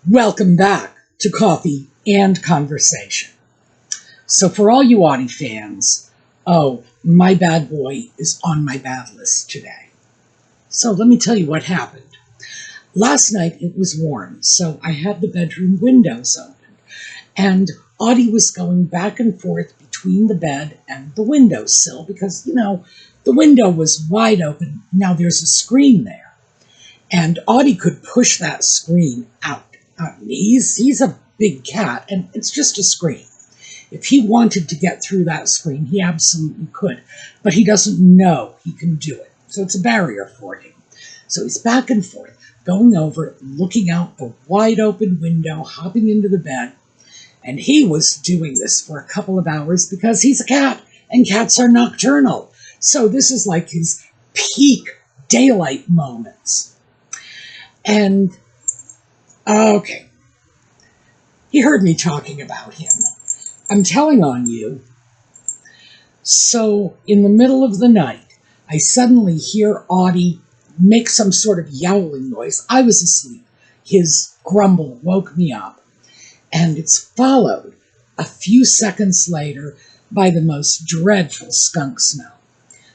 Welcome back to Coffee and Conversation. So for all you Audie fans, my bad boy is on my bad list today. So let me tell you what happened. Last night it was warm, so I had the bedroom windows open, and Audie was going back and forth between the bed and the windowsill because, the window was wide open. Now there's a screen there, and Audie could push that screen out. He's a big cat, and it's just a screen. If he wanted to get through that screen, he absolutely could, but he doesn't know he can do it. So it's a barrier for him. So he's back and forth, going over, looking out the wide open window, hopping into the bed, and he was doing this for a couple of hours because he's a cat, and cats are nocturnal. So this is like his peak daylight moments. And okay, he heard me talking about him. I'm telling on you. So in the middle of the night, I suddenly hear Audie make some sort of yowling noise. I was asleep. His grumble woke me up, and it's followed a few seconds later by the most dreadful skunk smell.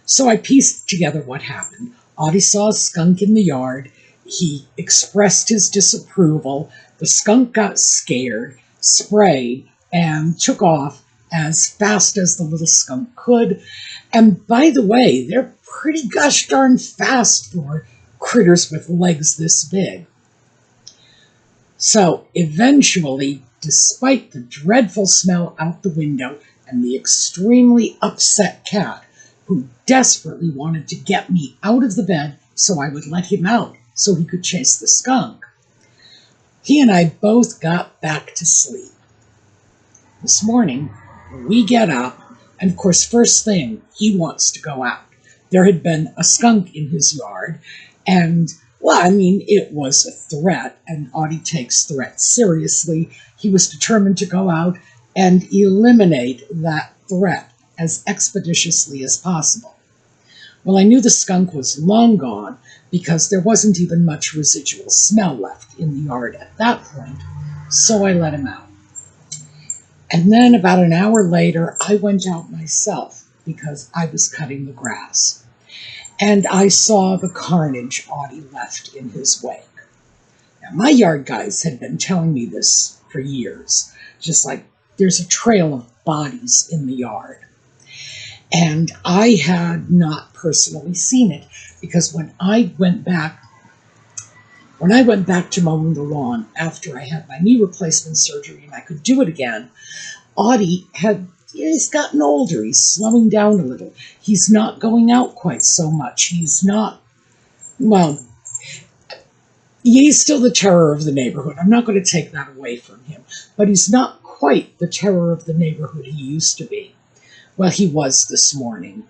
So I pieced together what happened. Audie saw a skunk in the yard. He expressed his disapproval. The skunk got scared, sprayed, and took off as fast as the little skunk could. And by the way, they're pretty gosh darn fast for critters with legs this big. So eventually, despite the dreadful smell out the window and the extremely upset cat, who desperately wanted to get me out of the bed so I would let him out so he could chase the skunk, he and I both got back to sleep. This morning, we get up, and of course, first thing, he wants to go out. There had been a skunk in his yard, and, it was a threat, and Audie takes threats seriously. He was determined to go out and eliminate that threat as expeditiously as possible. Well, I knew the skunk was long gone because there wasn't even much residual smell left in the yard at that point, so I let him out. And then about an hour later, I went out myself because I was cutting the grass. And I saw the carnage Audie left in his wake. Now, my yard guys had been telling me this for years, just like there's a trail of bodies in the yard. And I had not personally seen it because when I went back to mowing the lawn after I had my knee replacement surgery and I could do it again, Audie he's gotten older. He's slowing down a little. He's not going out quite so much. He's still the terror of the neighborhood. I'm not going to take that away from him, but he's not quite the terror of the neighborhood he used to be. Well, he was this morning,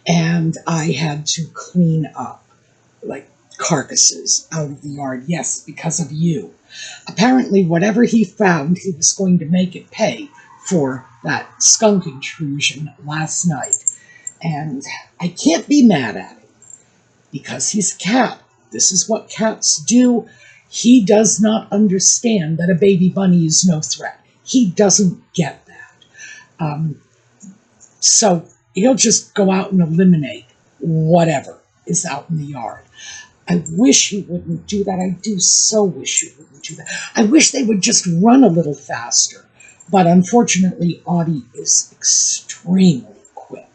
and I had to clean up, carcasses out of the yard. Yes, because of you. Apparently, whatever he found, he was going to make it pay for that skunk intrusion last night. And I can't be mad at him, because he's a cat. This is what cats do. He does not understand that a baby bunny is no threat. He doesn't get that. So he'll just go out and eliminate whatever is out in the yard. I wish he wouldn't do that. I do so wish he wouldn't do that. I wish they would just run a little faster. But unfortunately, Audie is extremely quick.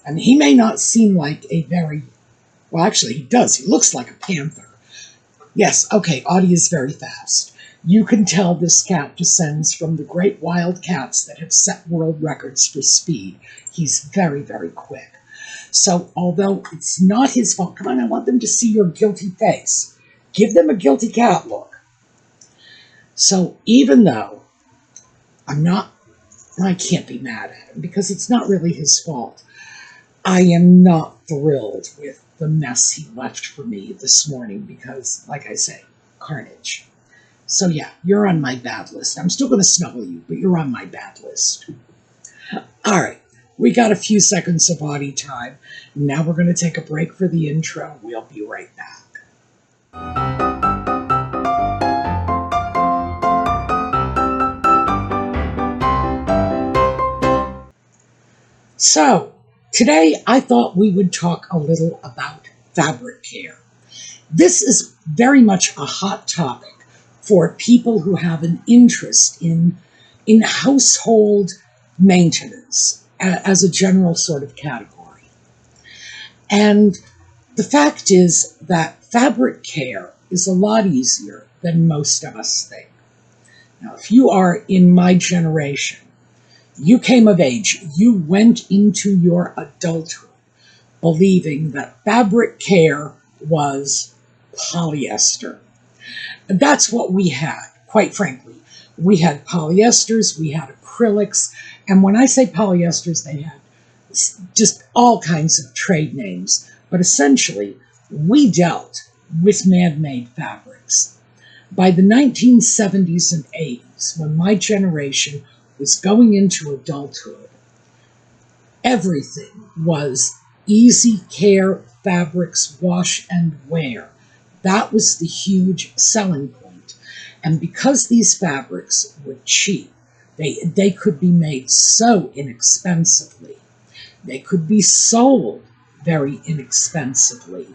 And he may not seem like actually he does. He looks like a panther. Yes, okay, Audie is very fast. You can tell this cat descends from the great wild cats that have set world records for speed. He's very, very quick. So although it's not his fault, come on, I want them to see your guilty face. Give them a guilty cat look. So even though I can't be mad at him because it's not really his fault, I am not thrilled with the mess he left for me this morning because, like I say, carnage. So yeah, you're on my bad list. I'm still going to snuggle you, but you're on my bad list. All right, we got a few seconds of Audie time. Now we're going to take a break for the intro. We'll be right back. So, today I thought we would talk a little about fabric care. This is very much a hot topic for people who have an interest in household maintenance as a general sort of category. And the fact is that fabric care is a lot easier than most of us think. Now, if you are in my generation, you came of age, you went into your adulthood believing that fabric care was polyester. That's what we had, quite frankly. We had polyesters, we had acrylics, and when I say polyesters, they had just all kinds of trade names. But essentially, we dealt with man-made fabrics. By the 1970s and 80s, when my generation was going into adulthood, everything was easy care fabrics, wash and wear. That was the huge selling point. And because these fabrics were cheap, they could be made so inexpensively. They could be sold very inexpensively.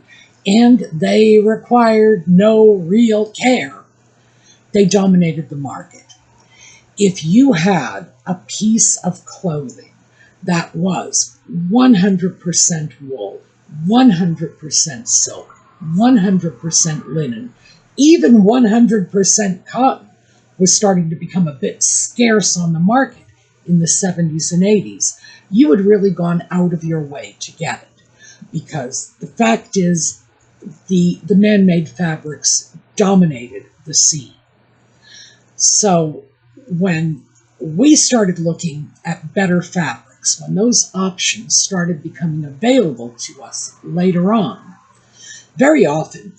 And they required no real care. They dominated the market. If you had a piece of clothing that was 100% wool, 100% silk, 100% linen, even 100% cotton was starting to become a bit scarce on the market in the 70s and 80s, you had really gone out of your way to get it. Because the fact is, the man-made fabrics dominated the scene. So when we started looking at better fabrics, when those options started becoming available to us later on, very often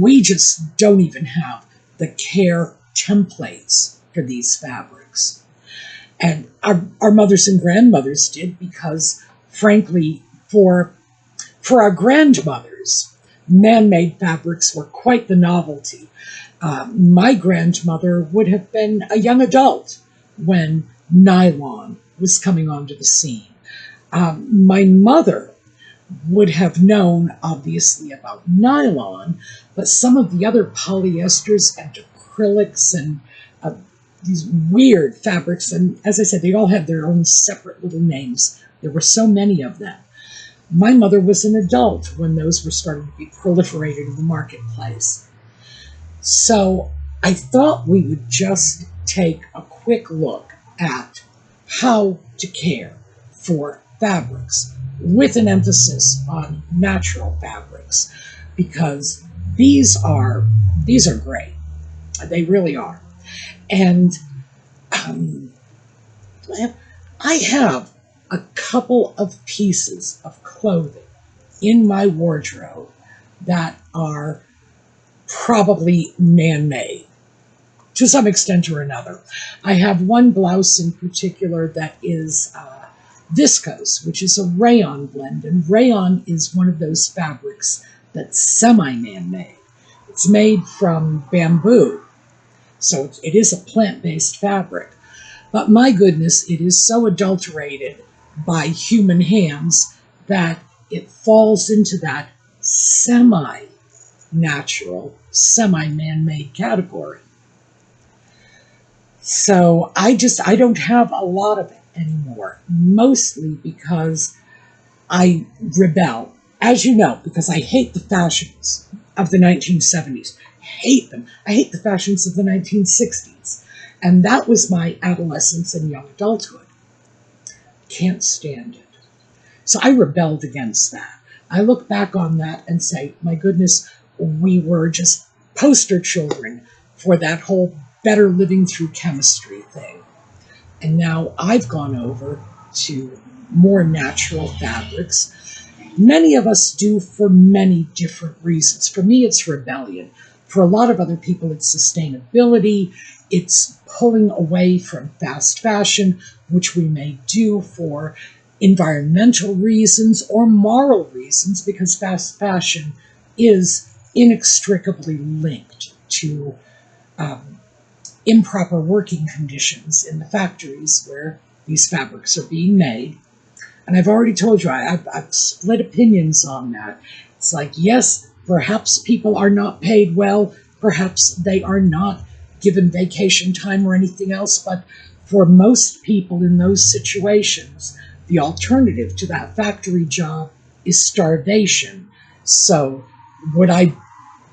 we just don't even have the care templates for these fabrics. And our mothers and grandmothers did because, frankly, for our grandmothers, man-made fabrics were quite the novelty. My grandmother would have been a young adult when nylon was coming onto the scene. My mother would have known, obviously, about nylon, but some of the other polyesters and acrylics and these weird fabrics, and as I said, they all had their own separate little names. There were so many of them. My mother was an adult when those were starting to be proliferated in the marketplace. So I thought we would just take a quick look at how to care for fabrics with an emphasis on natural fabrics, because these are great. They really are. And I have a couple of pieces of clothing in my wardrobe that are probably man-made to some extent or another. I have one blouse in particular that is viscose, which is a rayon blend, and rayon is one of those fabrics that's semi-man-made. It's made from bamboo, so it is a plant-based fabric. But my goodness, it is so adulterated by human hands that it falls into that semi-natural, semi-man-made category. So I don't have a lot of it anymore, mostly because I rebel, as you know, because I hate the fashions of the 1970s. Hate them. I hate the fashions of the 1960s. And that was my adolescence and young adulthood. Can't stand it. So I rebelled against that. I look back on that and say, my goodness, we were just poster children for that whole better living through chemistry thing. And now I've gone over to more natural fabrics. Many of us do for many different reasons. For me, it's rebellion. For a lot of other people, it's sustainability. It's pulling away from fast fashion, which we may do for environmental reasons or moral reasons, because fast fashion is inextricably linked to improper working conditions in the factories where these fabrics are being made. And I've already told you, I've split opinions on that. It's like, yes, perhaps people are not paid well, perhaps they are not given vacation time or anything else, but for most people in those situations, the alternative to that factory job is starvation. So would I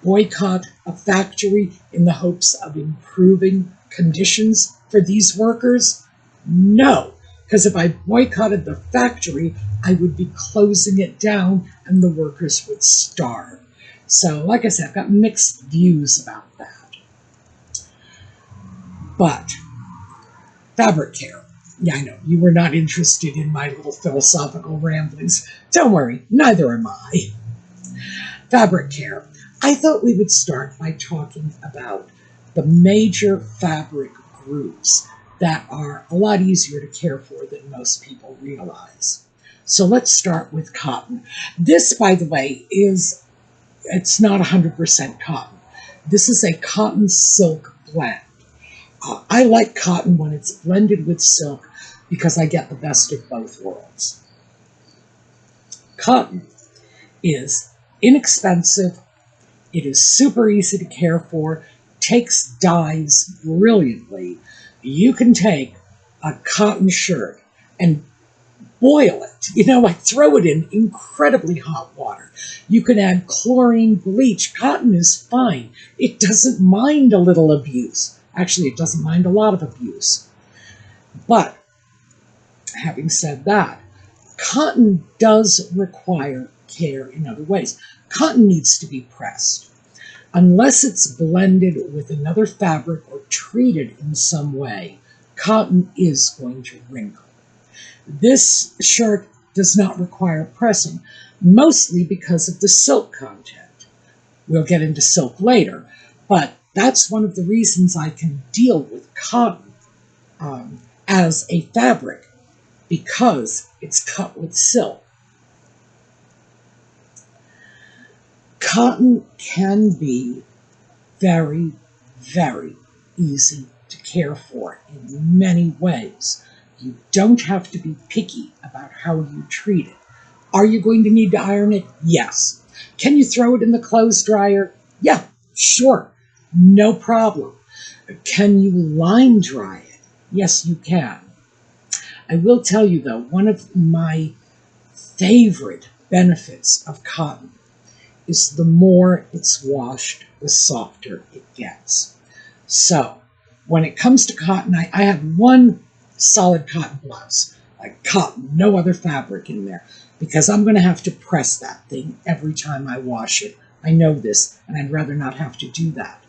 boycott a factory in the hopes of improving conditions for these workers? No, because if I boycotted the factory, I would be closing it down and the workers would starve. So, like I said, I've got mixed views about that. But fabric care. Yeah, I know, you were not interested in my little philosophical ramblings. Don't worry, neither am I. Fabric care. I thought we would start by talking about the major fabric groups that are a lot easier to care for than most people realize. So let's start with cotton. This, by the way, it's not 100% cotton. This is a cotton silk blend. I like cotton when it's blended with silk because I get the best of both worlds. Cotton is inexpensive, it is super easy to care for, takes dyes brilliantly. You can take a cotton shirt and boil it. Like throw it in incredibly hot water. You can add chlorine bleach. Cotton is fine. It doesn't mind a little abuse. Actually, it doesn't mind a lot of abuse. But having said that, cotton does require care in other ways. Cotton needs to be pressed. Unless it's blended with another fabric or treated in some way, cotton is going to wrinkle. This shirt does not require pressing, mostly because of the silk content. We'll get into silk later, but that's one of the reasons I can deal with cotton as a fabric, because it's cut with silk. Cotton can be very, very easy to care for in many ways. You don't have to be picky about how you treat it. Are you going to need to iron it? Yes. Can you throw it in the clothes dryer? Yeah, sure. No problem. Can you line dry it? Yes, you can. I will tell you, though, one of my favorite benefits of cotton is the more it's washed, the softer it gets. So, when it comes to cotton, I have one solid cotton blouse, like cotton, no other fabric in there, because I'm going to have to press that thing every time I wash it. I know this, and I'd rather not have to do that.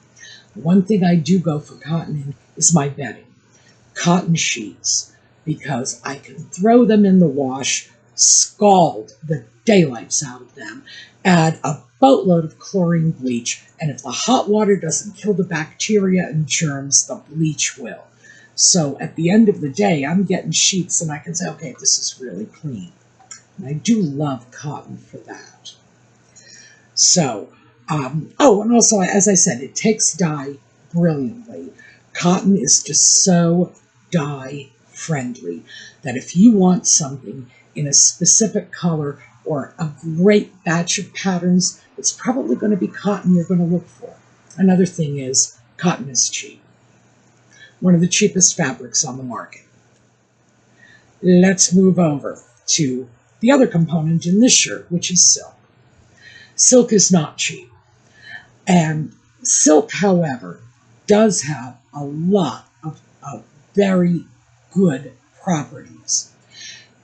One thing I do go for cotton in is my bedding. Cotton sheets, because I can throw them in the wash, scald the daylights out of them, add a boatload of chlorine bleach, and if the hot water doesn't kill the bacteria and germs, the bleach will. So at the end of the day, I'm getting sheets and I can say, okay, this is really clean. And I do love cotton for that. So, and also, as I said, it takes dye brilliantly. Cotton is just so dye friendly that if you want something in a specific color or a great batch of patterns, it's probably going to be cotton you're going to look for. Another thing is, cotton is cheap. One of the cheapest fabrics on the market. Let's move over to the other component in this shirt, which is silk. Silk is not cheap. And silk, however, does have a lot of very good properties.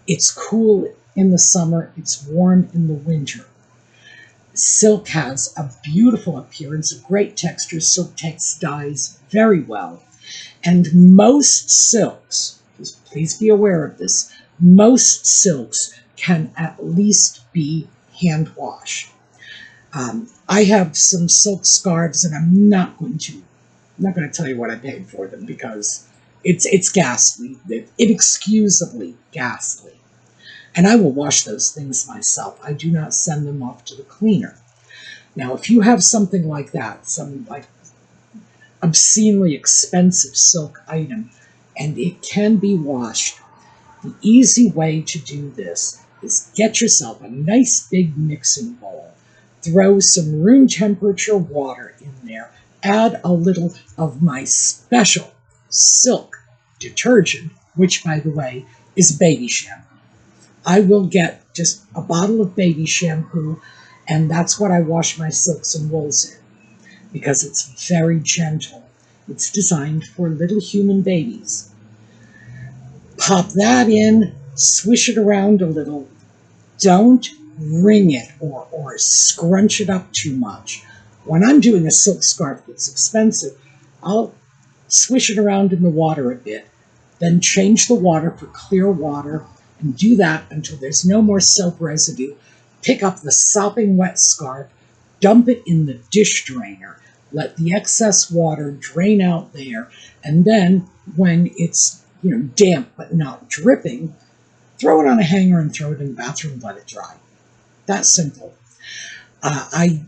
It's cool in the summer, it's warm in the winter. Silk has a beautiful appearance, a great texture. Silk takes dyes very well. And most silks, please be aware of this, most silks can at least be hand washed. I have some silk scarves, and I'm not going to tell you what I paid for them because it's ghastly, inexcusably ghastly. And I will wash those things myself. I do not send them off to the cleaner. Now, if you have something like that, some like obscenely expensive silk item, and it can be washed, The easy way to do this is get yourself a nice big mixing bowl. Throw some room temperature water in there. Add a little of my special silk detergent, which, by the way, is baby shampoo. I will get just a bottle of baby shampoo, and that's what I wash my silks and wools in, because it's very gentle. It's designed for little human babies. Pop that in, swish it around a little. Don't wring it or scrunch it up too much. When I'm doing a silk scarf that's expensive, I'll swish it around in the water a bit, then change the water for clear water, and do that until there's no more soap residue. Pick up the sopping wet scarf, dump it in the dish drainer, let the excess water drain out there, and then when it's damp but not dripping, throw it on a hanger and throw it in the bathroom and let it dry. That's simple. I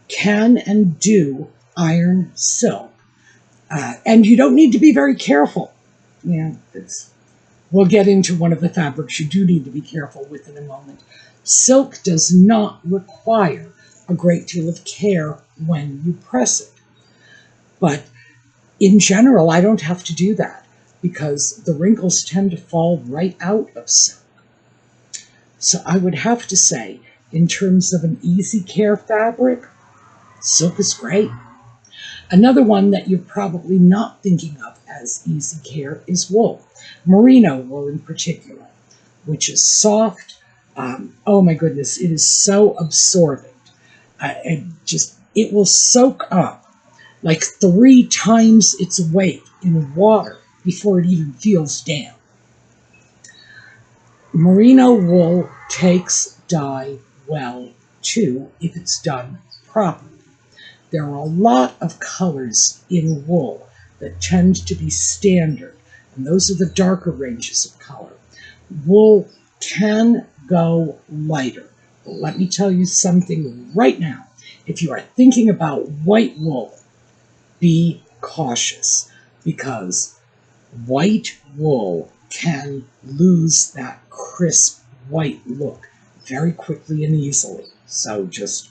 can and do iron silk, and you don't need to be very careful. We'll get into one of the fabrics you do need to be careful with in a moment. Silk does not require a great deal of care when you press it. But in general, I don't have to do that because the wrinkles tend to fall right out of silk. So I would have to say, in terms of an easy care fabric, silk is great. Another one that you're probably not thinking of as easy care is wool, merino wool in particular, which is soft. Oh my goodness, it is so absorbent. It will soak up like 3 times its weight in water before it even feels damp. Merino wool takes dye well too if it's done properly. There are a lot of colors in wool that tend to be standard, and those are the darker ranges of color. Wool can go lighter, but let me tell you something right now. If you are thinking about white wool, be cautious, because white wool can lose that crisp white look very quickly and easily. So just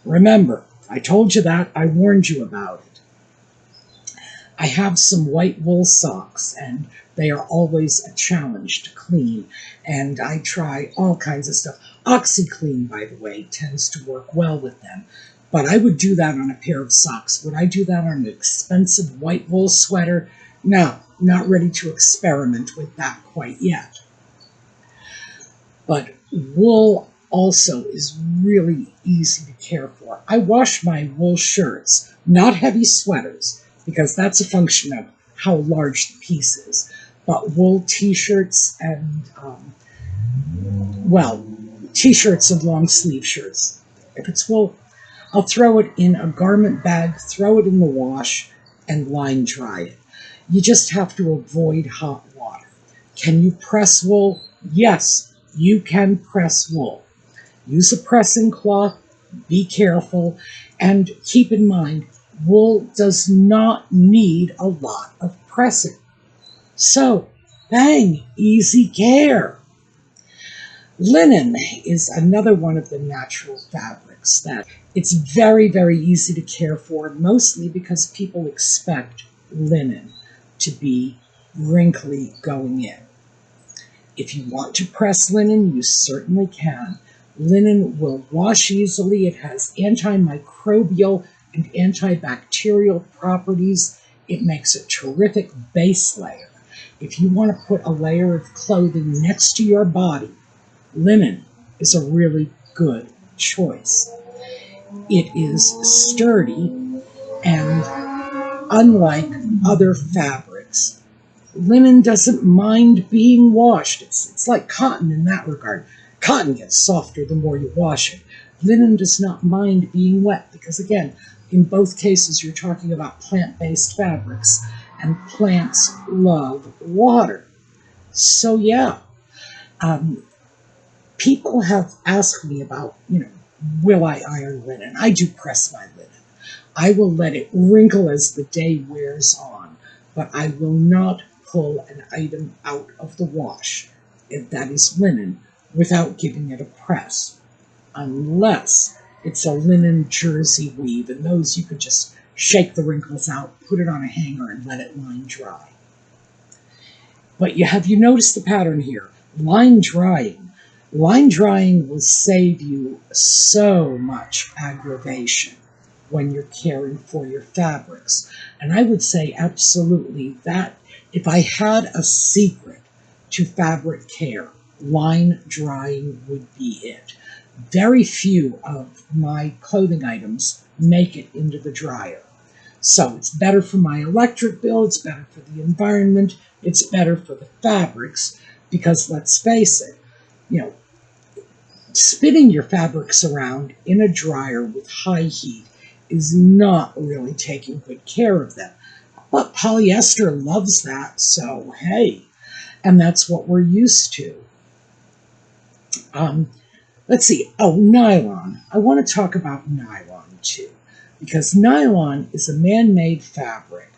remember, I told you that, I warned you about it. I have some white wool socks, and they are always a challenge to clean, and I try all kinds of stuff. OxyClean, by the way, tends to work well with them, but I would do that on a pair of socks. Would I do that on an expensive white wool sweater? No, not ready to experiment with that quite yet. But wool also is really easy to care for. I wash my wool shirts, not heavy sweaters, because that's a function of how large the piece is, but wool t-shirts and, t-shirts and long sleeve shirts. If it's wool, I'll throw it in a garment bag, throw it in the wash, and line dry it. You just have to avoid hot water. Can you press wool? Yes, you can press wool. Use a pressing cloth, be careful, and keep in mind, wool does not need a lot of pressing. So, bang, easy care. Linen is another one of the natural fabrics that it's very, very easy to care for, mostly because people expect linen to be wrinkly going in. If you want to press linen, you certainly can. Linen will wash easily. It has antimicrobial and antibacterial properties. It makes a terrific base layer. If you want to put a layer of clothing next to your body, linen is a really good choice. It is sturdy, and unlike other fabrics, linen doesn't mind being washed. It's like cotton in that regard. Cotton gets softer the more you wash it. Linen does not mind being wet because, again, in both cases you're talking about plant-based fabrics, and plants love water. So yeah, people have asked me about, will I iron linen? I do press my linen. I will let it wrinkle as the day wears on, but I will not pull an item out of the wash that is linen without giving it a press, unless it's a linen jersey weave, and those you could just shake the wrinkles out, put it on a hanger, and let it line dry. But have you noticed the pattern here? Line drying. Line drying will save you so much aggravation when you're caring for your fabrics. And I would say absolutely that if I had a secret to fabric care, line drying would be it. Very few of my clothing items make it into the dryer. So it's better for my electric bill, it's better for the environment, it's better for the fabrics, because let's face it, spinning your fabrics around in a dryer with high heat is not really taking good care of them. But polyester loves that, so hey, and that's what we're used to. Let's see. Oh, nylon. I want to talk about nylon too, because nylon is a man-made fabric,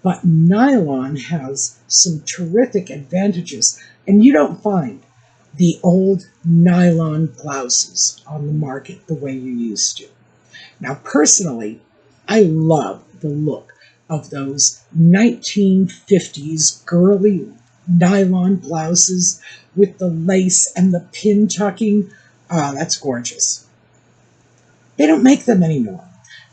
but nylon has some terrific advantages, and you don't find the old nylon blouses on the market the way you used to. Now, personally, I love the look of those 1950s girly nylon blouses with the lace and the pin tucking. That's gorgeous. They don't make them anymore.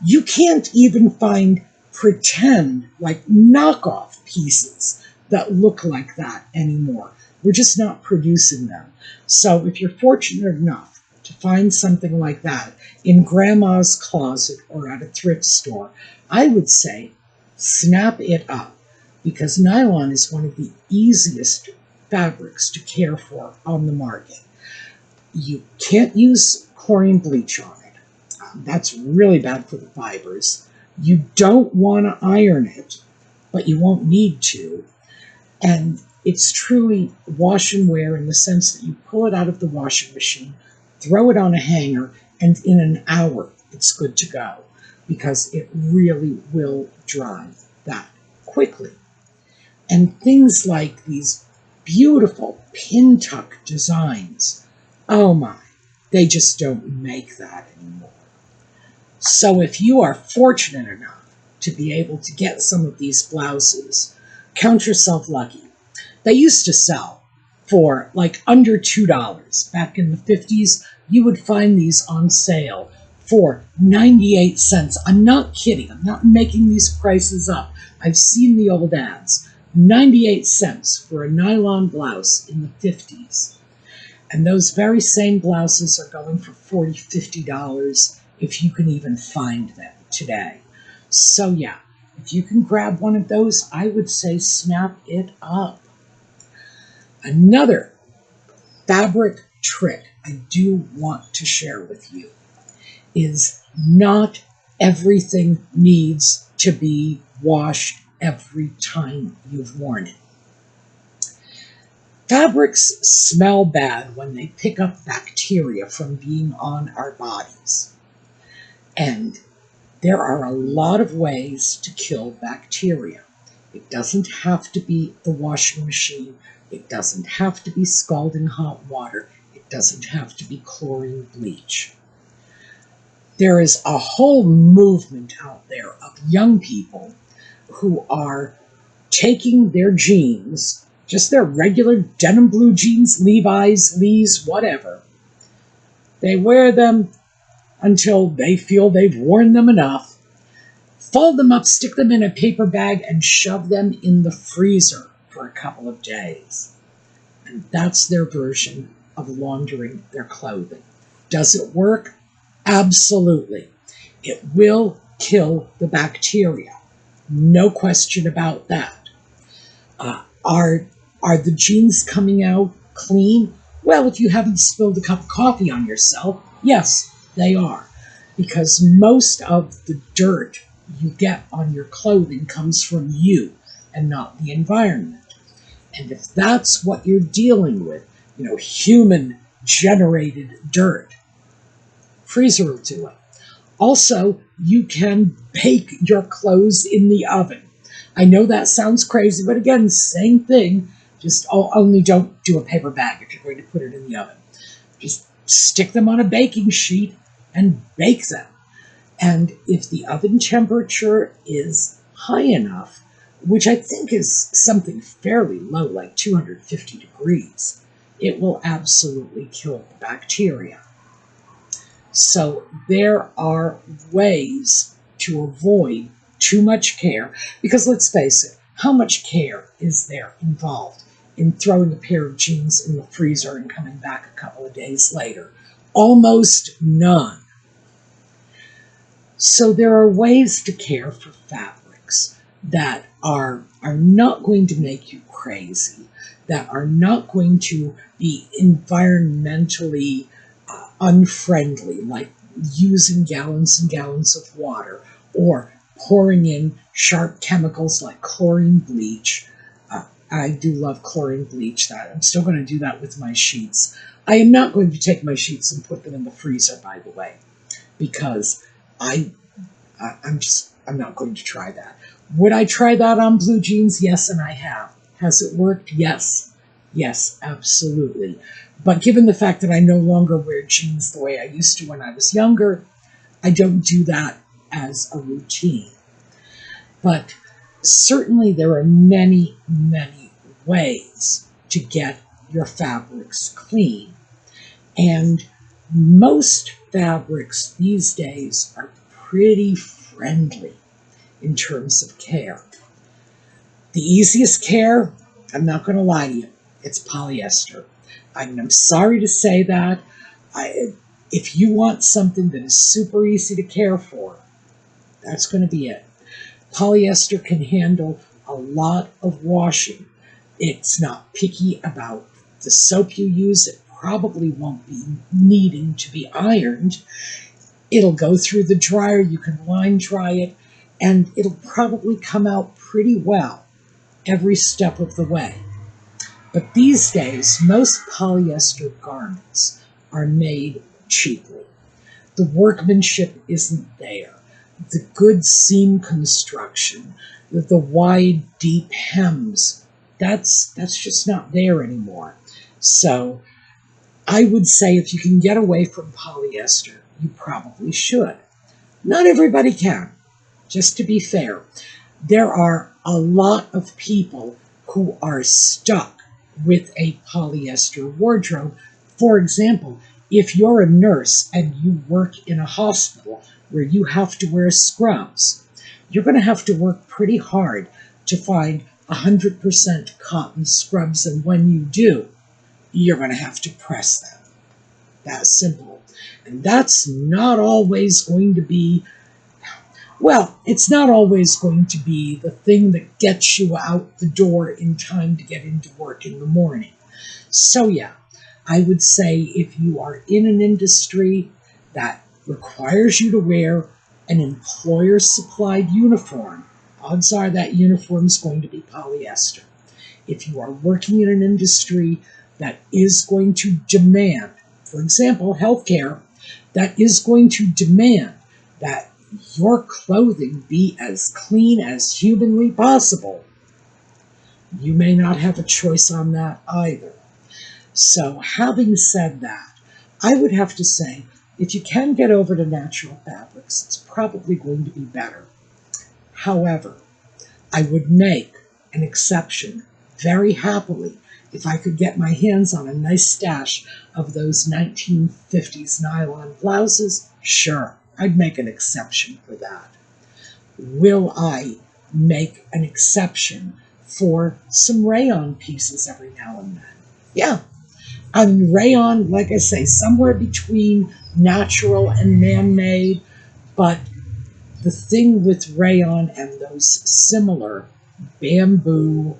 You can't even find pretend, like knockoff pieces that look like that anymore. We're just not producing them. So if you're fortunate enough to find something like that in grandma's closet or at a thrift store, I would say snap it up, because nylon is one of the easiest fabrics to care for on the market. You can't use chlorine bleach on it. That's really bad for the fibers. You don't want to iron it, but you won't need to. And it's truly wash and wear in the sense that you pull it out of the washing machine, throw it on a hanger, and in an hour it's good to go, because it really will dry that quickly. And things like these beautiful pin tuck designs, oh my, they just don't make that anymore. So if you are fortunate enough to be able to get some of these blouses, count yourself lucky. They used to sell for like under $2. Back in the 50s, you would find these on sale for 98 cents. I'm not kidding. I'm not making these prices up. I've seen the old ads. 98 cents for a nylon blouse in the 50s. And those very same blouses are going for $40, $50 if you can even find them today. So yeah, if you can grab one of those, I would say snap it up. Another fabric trick I do want to share with you is not everything needs to be washed every time you've worn it. Fabrics smell bad when they pick up bacteria from being on our bodies. And there are a lot of ways to kill bacteria. It doesn't have to be the washing machine. It doesn't have to be scalding hot water. It doesn't have to be chlorine bleach. There is a whole movement out there of young people who are taking their jeans, just their regular denim blue jeans, Levi's, Lee's, whatever. They wear them until they feel they've worn them enough, fold them up, stick them in a paper bag, and shove them in the freezer for a couple of days. And that's their version of laundering their clothing. Does it work? Absolutely. It will kill the bacteria. No question about that. Are the jeans coming out clean? Well, if you haven't spilled a cup of coffee on yourself, yes, they are. Because most of the dirt you get on your clothing comes from you and not the environment. And if that's what you're dealing with, human-generated dirt, freezer will do it. Also, you can bake your clothes in the oven. I know that sounds crazy, but again, same thing. Just only don't do a paper bag if you're going to put it in the oven. Just stick them on a baking sheet and bake them. And if the oven temperature is high enough, which I think is something fairly low, like 250 degrees, it will absolutely kill the bacteria. So there are ways to avoid too much care, because let's face it, how much care is there involved in throwing a pair of jeans in the freezer and coming back a couple of days later? Almost none. So there are ways to care for fabrics that are not going to make you crazy, that are not going to be environmentally unfriendly, like using gallons and gallons of water or pouring in sharp chemicals like chlorine bleach. I do love chlorine bleach. I'm still going to do that with my sheets. I am not going to take my sheets and put them in the freezer, by the way, because I'm not going to try that. Would I try that on blue jeans? Yes, and I have. Has it worked? Yes. Yes, absolutely. But given the fact that I no longer wear jeans the way I used to when I was younger, I don't do that as a routine. But certainly there are many, many ways to get your fabrics clean. And most fabrics these days are pretty friendly in terms of care. The easiest care, I'm not going to lie to you, it's polyester. I'm sorry to say that. If you want something that is super easy to care for, that's going to be it. Polyester can handle a lot of washing. It's not picky about the soap you use. It probably won't be needing to be ironed. It'll go through the dryer. You can line dry it, and it'll probably come out pretty well every step of the way. But these days, most polyester garments are made cheaply. The workmanship isn't there. The good seam construction, the wide, deep hems, that's just not there anymore. So I would say if you can get away from polyester, you probably should. Not everybody can. Just to be fair, there are a lot of people who are stuck with a polyester wardrobe. For example, if you're a nurse and you work in a hospital where you have to wear scrubs, you're going to have to work pretty hard to find 100% cotton scrubs, and when you do, you're going to have to press them. That's simple. And that's not always going to be, well, it's not always going to be the thing that gets you out the door in time to get into work in the morning. So yeah, I would say if you are in an industry that requires you to wear an employer-supplied uniform, odds are that uniform is going to be polyester. If you are working in an industry that is going to demand, for example, healthcare, that is going to demand that your clothing be as clean as humanly possible, you may not have a choice on that either. So having said that, I would have to say, if you can get over to natural fabrics, it's probably going to be better. However, I would make an exception very happily if I could get my hands on a nice stash of those 1950s nylon blouses. Sure, I'd make an exception for that. Will I make an exception for some rayon pieces every now and then? Yeah. And rayon, like I say, somewhere between natural and man-made, but the thing with rayon and those similar bamboo-based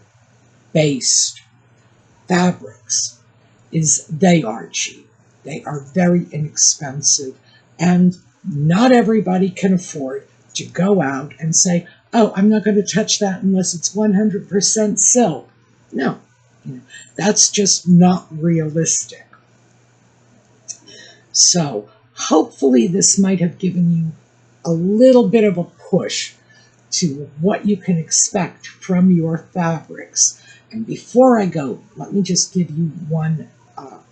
fabrics is they are cheap. They are very inexpensive, and not everybody can afford to go out and say, oh, I'm not going to touch that unless it's 100% silk. No, that's just not realistic. So hopefully this might have given you a little bit of a push to what you can expect from your fabrics. And before I go, let me just give you one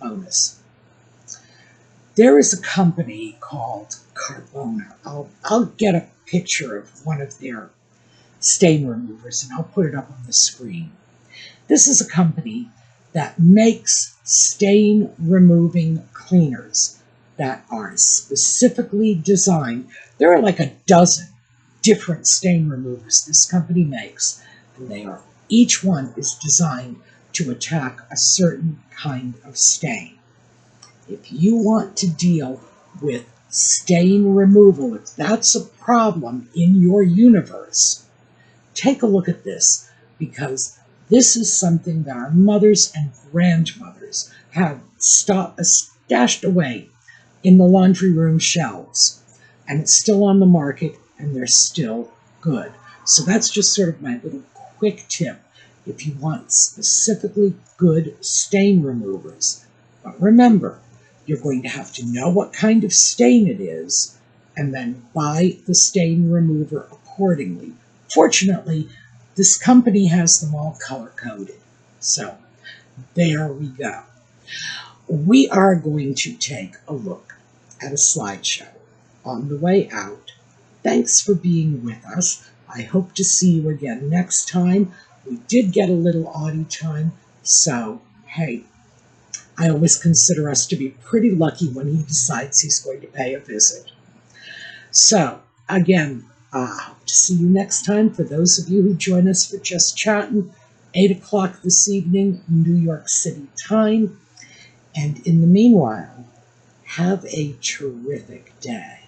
bonus. There is a company called Carbona. I'll get a picture of one of their stain removers and I'll put it up on the screen. This is a company that makes stain removing cleaners that are specifically designed. There are like a dozen different stain removers this company makes, and each one is designed to attack a certain kind of stain. If you want to deal with stain removal, if that's a problem in your universe, take a look at this, because this is something that our mothers and grandmothers have stashed away in the laundry room shelves, and it's still on the market, and they're still good. So that's just sort of my little quick tip if you want specifically good stain removers. But remember, you're going to have to know what kind of stain it is and then buy the stain remover accordingly. Fortunately, this company has them all color-coded. So there we go. We are going to take a look at a slideshow on the way out. Thanks for being with us. I hope to see you again next time. We did get a little Audie time, so hey, I always consider us to be pretty lucky when he decides he's going to pay a visit. So again, hope to see you next time. For those of you who join us for Just Chatting, 8 o'clock this evening, New York City time. And in the meanwhile, have a terrific day.